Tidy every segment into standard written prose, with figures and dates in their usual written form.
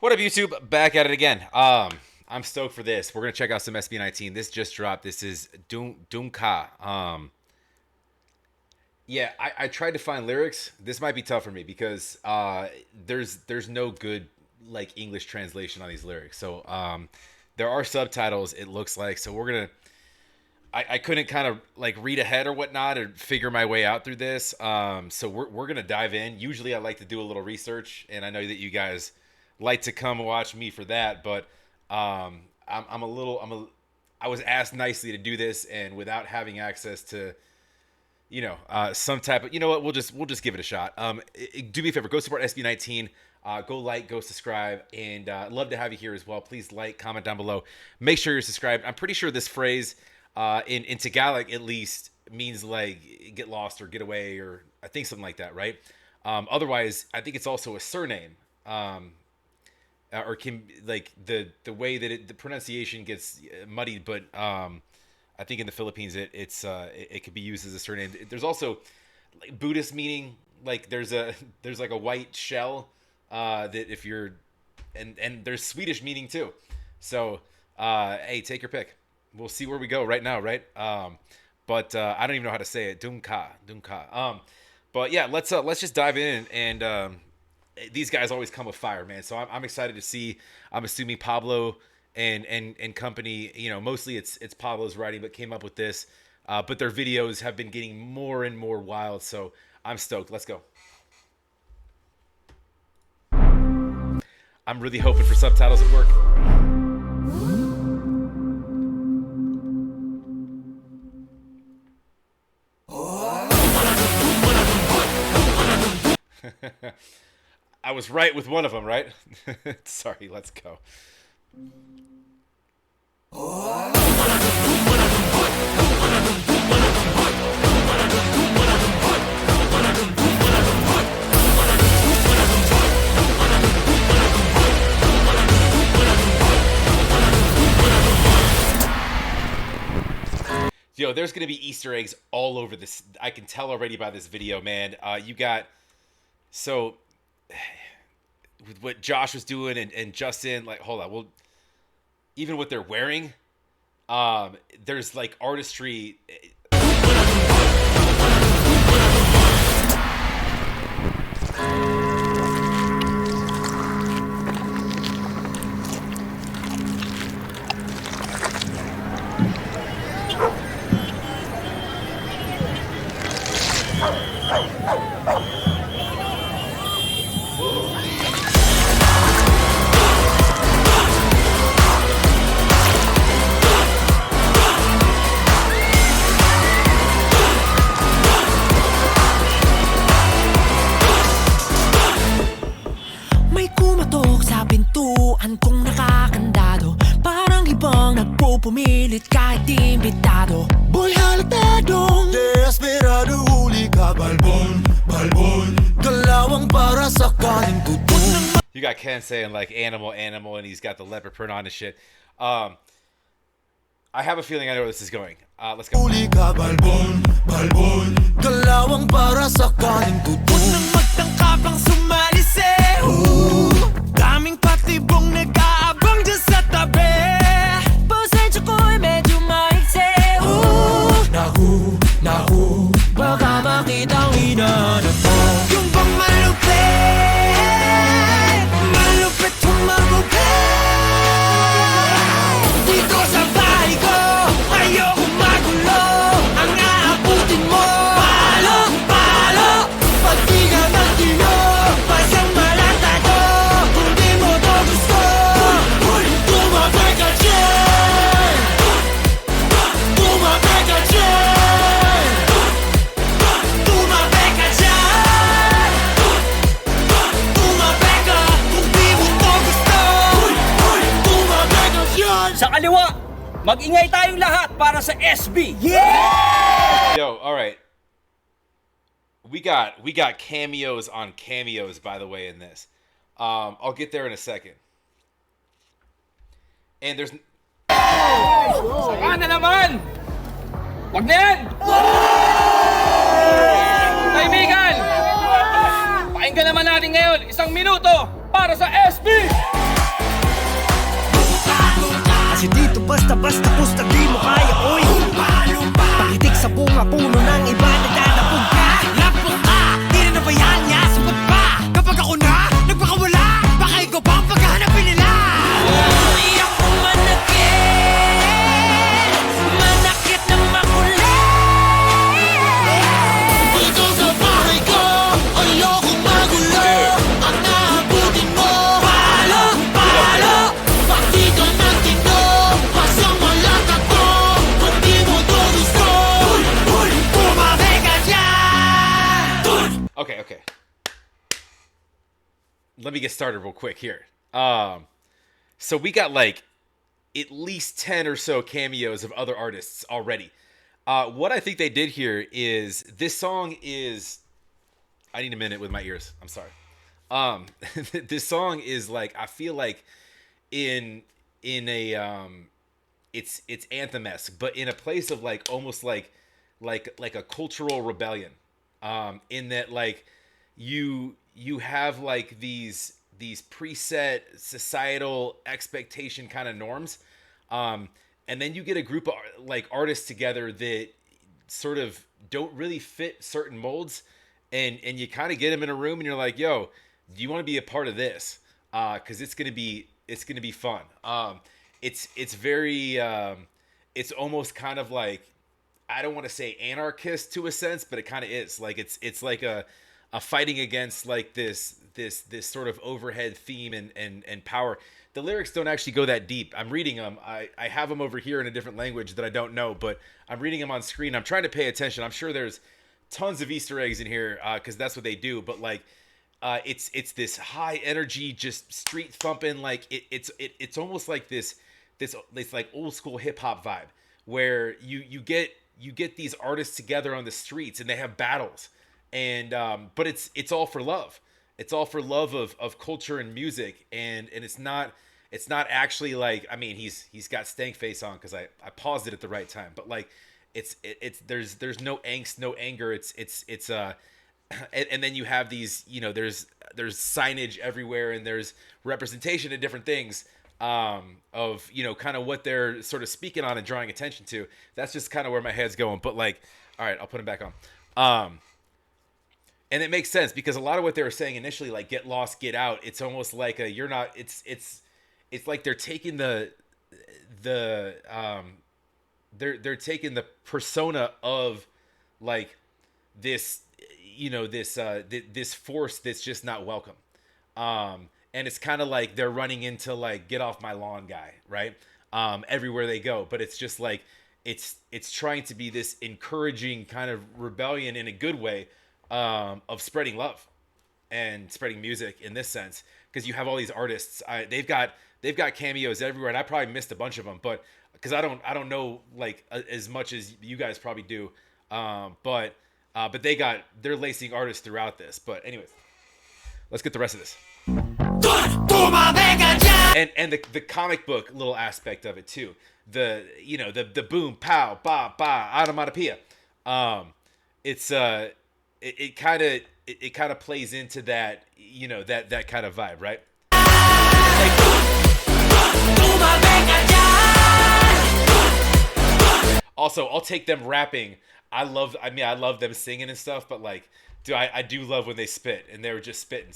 What up, YouTube? Back at it again. I'm stoked for this. We're gonna check out some SB19. This just dropped. This is DUNGKA. Yeah, I tried to find lyrics. This might be tough for me because there's no good like English translation on these lyrics. So there are subtitles. It looks like. So we're gonna. I couldn't kind of like read ahead or whatnot or figure my way out through this. So we're gonna dive in. Usually I like to do a little research, and I know that you guys like to come watch me for that, but I was asked nicely to do this, and without having access to some type of, you know what, we'll just give it a shot. Do me a favor, go support SB19, go like, go subscribe, and love to have you here as well. Please like, comment down below, make sure you're subscribed. I'm pretty sure this phrase in Tagalog at least means like get lost or get away, or I think something like that, right? Otherwise I think it's also a surname. Or can like the way that the pronunciation gets muddied, but I think in the Philippines it could be used as a surname. There's also like Buddhist meaning, like there's like a white shell that if you're and there's Swedish meaning too. So hey, take your pick. We'll see where we go right now, right? But I don't even know how to say it. DUNGKA. But yeah, let's just dive in and. These guys always come with fire, man. So I'm excited to see. I'm assuming Pablo and company, mostly it's Pablo's writing, but came up with this. But their videos have been getting more and more wild. So I'm stoked. Let's go. I'm really hoping for subtitles at work. I was right with one of them, right? Sorry, let's go. Yo, there's going to be Easter eggs all over this. I can tell already by this video, man. You got... So... with what Josh was doing and Justin, like, hold on, well, even what they're wearing, there's like artistry. Kung nakakandado, parang ibang nagpupumilit kahit di imbitado. Boy halatadong desperado, huli ka balbon, balbon, galawang para sa kaning tutong. You got Ken saying like animal, and he's got the leopard print on and shit. I have a feeling I know where this is going. Let's go. Huli ka balbon, balbon, galawang para sa kaning tutong. Nang magtangkap ang sumalise, daming patibong nag-aabang dyan sa tabi. Pasensya ko'y medyo maikse. Naku, baka makitang hinanap mo. Yung bang malupit kung magupit. Dito sa bahay ko, ayoko magulo. Ang aabutin mo, palo, pag di ka magtino, pasang malatado. Kung di mo to gusto, tumabay ka dyan. Tumabay ka dyan. Tumabay ka dyan. Tumabay ka kung di mo to gusto. Tumabay ka dyan. Sa kaliwa, mag-ingay tayong lahat para sa SB. Yo, all right. We got cameos on cameos, by the way, in this. I'll get there in a second. And there's... Saka na naman! Wag na yan! Kaibigan! Pakinggan naman natin ngayon isang minuto para sa SB! basta-basta pusta di mo kaya, oy. Pakitik sa bunga puno ng iba, nagdadapog ka. Lapog ka, di na nabayaan niya, sapat pa. Kapag ako na, nagpakawala, baka ikaw pa ang paghahanapin nila. Iyak ko manakit, manakit na makulit. Dito sa bahay ko, ayokong magulo. Ang naabutin mo, palo, palo. Pag di ka nagtino, pasang malakad ko. Kung di mo to gusto, bumabe ka dyan. Okay. Let me get started real quick here. So we got like at least 10 or so cameos of other artists already. What I think they did here is this song is, I need a minute with my ears. I'm sorry. This song is like, I feel like in a it's anthem-esque, but in a place of like almost like a cultural rebellion. In that like you have like these preset societal expectation kind of norms, and then you get a group of like artists together that sort of don't really fit certain molds, and you kind of get them in a room and you're like, yo, do you want to be a part of this? Because it's gonna be fun. It's very it's almost kind of like, I don't want to say anarchist to a sense, but it kind of is. Like it's like a fighting against like this sort of overhead theme and power. The lyrics don't actually go that deep. I'm reading them. I have them over here in a different language that I don't know, but I'm reading them on screen. I'm trying to pay attention. I'm sure there's tons of Easter eggs in here because that's what they do. But like it's this high energy, just street thumping. Like it's almost like this like old school hip hop vibe where you get these artists together on the streets and they have battles, and but it's all for love. It's all for love of culture and music, and it's not actually like, I mean, he's got stank face on because I paused it at the right time, but like it's there's no angst, no anger. It's and then you have these, you know, there's signage everywhere and there's representation of different things of, you know, kind of what they're sort of speaking on and drawing attention to. That's just kind of where my head's going. But like, all right, I'll put him back on. And it makes sense because a lot of what they were saying initially, like get lost, get out, it's almost like a, you're not, it's like they're taking they're taking the persona of like this, you know, this force that's just not welcome. And it's kind of like they're running into like get off my lawn guy, right? Everywhere they go, but it's just like it's trying to be this encouraging kind of rebellion in a good way, of spreading love and spreading music in this sense, because you have all these artists. They've got cameos everywhere, and I probably missed a bunch of them, but because I don't know like as much as you guys probably do, but they're lacing artists throughout this. But anyways, let's get the rest of this. And the comic book little aspect of it too. The boom, pow, ba, ba, onomatopoeia. It kind of plays into that, you know, that kind of vibe, right? Also, I'll take them rapping. I love them singing and stuff, but like, dude, I do love when they spit, and they were just spitting.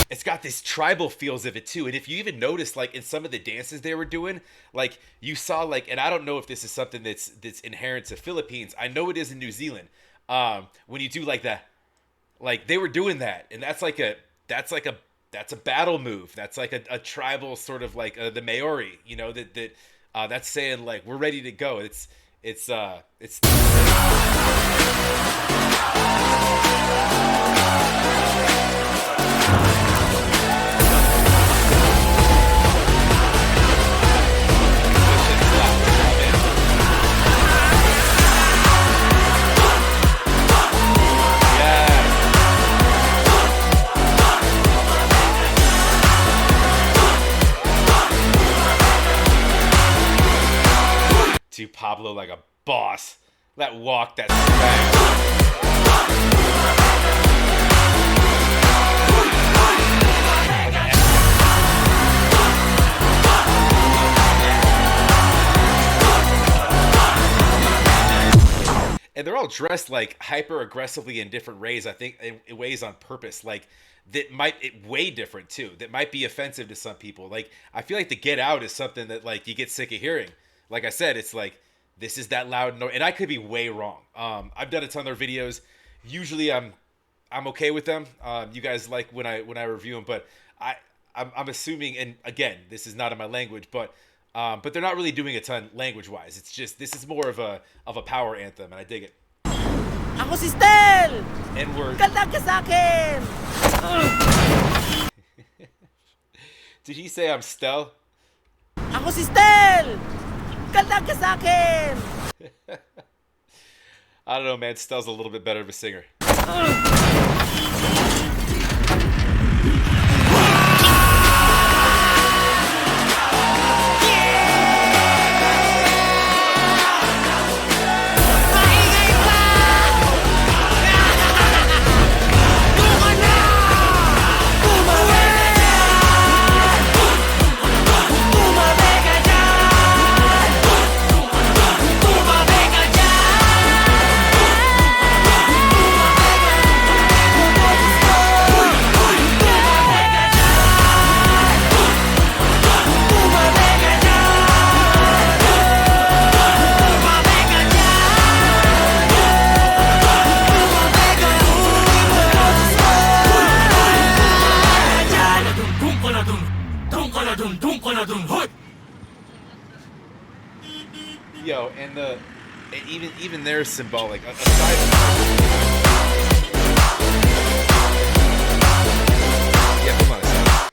It's got this tribal feels of it too, and if you even notice, like in some of the dances they were doing, like you saw, like, and I don't know if this is something that's inherent to Philippines. I know it is in New Zealand. When you do like that, like they were doing that, and that's a battle move. That's like a tribal sort of like the Maori, you know, that's saying like we're ready to go. It's Pablo like a boss. That walk, that swag. And they're all dressed like hyper aggressively in different ways. I think in ways on purpose, like that might way different too. That might be offensive to some people. Like I feel like the Get Out is something that like you get sick of hearing. Like I said, it's like this is that loud noise, and I could be way wrong. I've done a ton of their videos. Usually I'm okay with them. You guys like when I review them, but I'm assuming, and again, this is not in my language, but they're not really doing a ton language-wise. It's just this is more of a power anthem, and I dig it. Ako si Stel! And we're Ganda ka sa akin! Did he say I'm Stel? Ako si Stel! Ganda ka sa akin! I don't know, man. Stel's a little bit better of a singer. Yo, and even they're symbolic. Aside yeah, come on a second.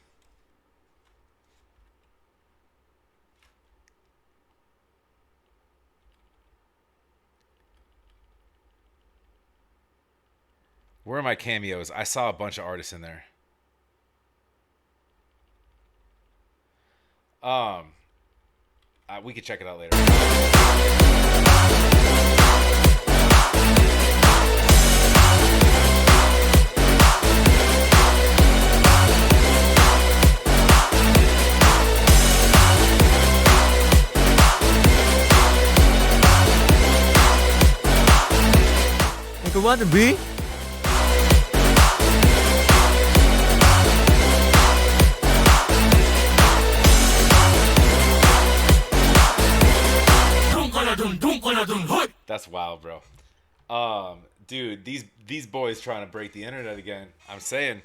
Where are my cameos? I saw a bunch of artists in there. We could check it out later. Make a water, B? That's wild, bro. Dude, these boys trying to break the internet again. I'm saying,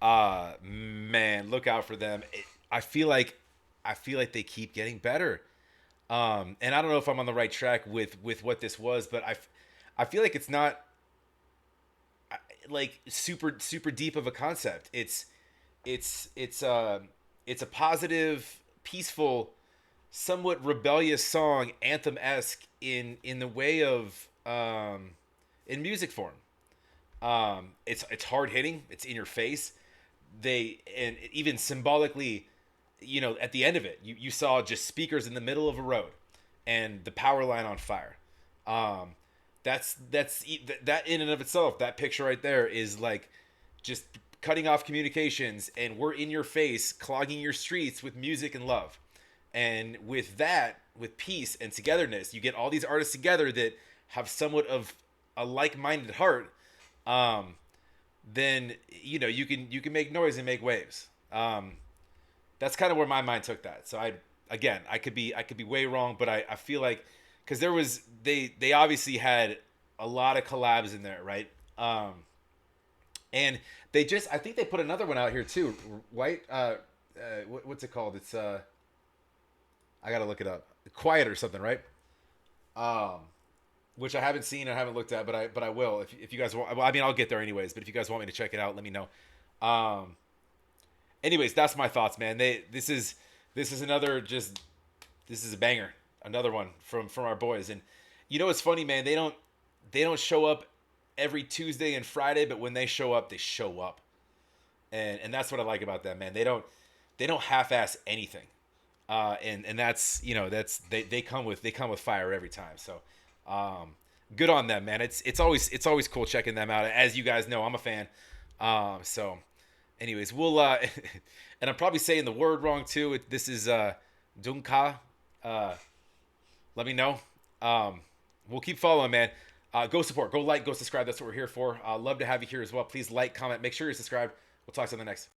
man, look out for them. I feel like they keep getting better. And I don't know if I'm on the right track with what this was, but I feel like it's not like super deep of a concept. It's a positive, peaceful, somewhat rebellious song, anthem-esque in the way of in music form. It's hard hitting. It's in your face. And even symbolically, you know, at the end of it, you saw just speakers in the middle of a road and the power line on fire. That in and of itself, that picture right there is like just cutting off communications, and we're in your face, clogging your streets with music and love. And with that, with peace and togetherness, you get all these artists together that have somewhat of a like-minded heart. Then you know you can make noise and make waves. That's kind of where my mind took that. So I could be way wrong, but I feel like because they obviously had a lot of collabs in there, right? And I think they put another one out here too. What's it called? It's I gotta look it up. Quiet or something, right? Which I haven't seen or haven't looked at, but I will if you guys want. Well, I mean, I'll get there anyways. But if you guys want me to check it out, let me know. Anyways, that's my thoughts, man. This is a banger. Another one from our boys. And you know what's funny, man? They don't show up every Tuesday and Friday, but when they show up, they show up. And that's what I like about them, man. They don't half-ass anything. And that's they come with fire every time. So good on them, man. It's always cool checking them out. As you guys know, I'm a fan. So anyways, we'll and I'm probably saying the word wrong too. This is DUNGKA. Let me know. We'll keep following, man. Go support, go like, go subscribe. That's what we're here for. Love to have you here as well. Please like, comment, make sure you're subscribed. We'll talk to you on the next.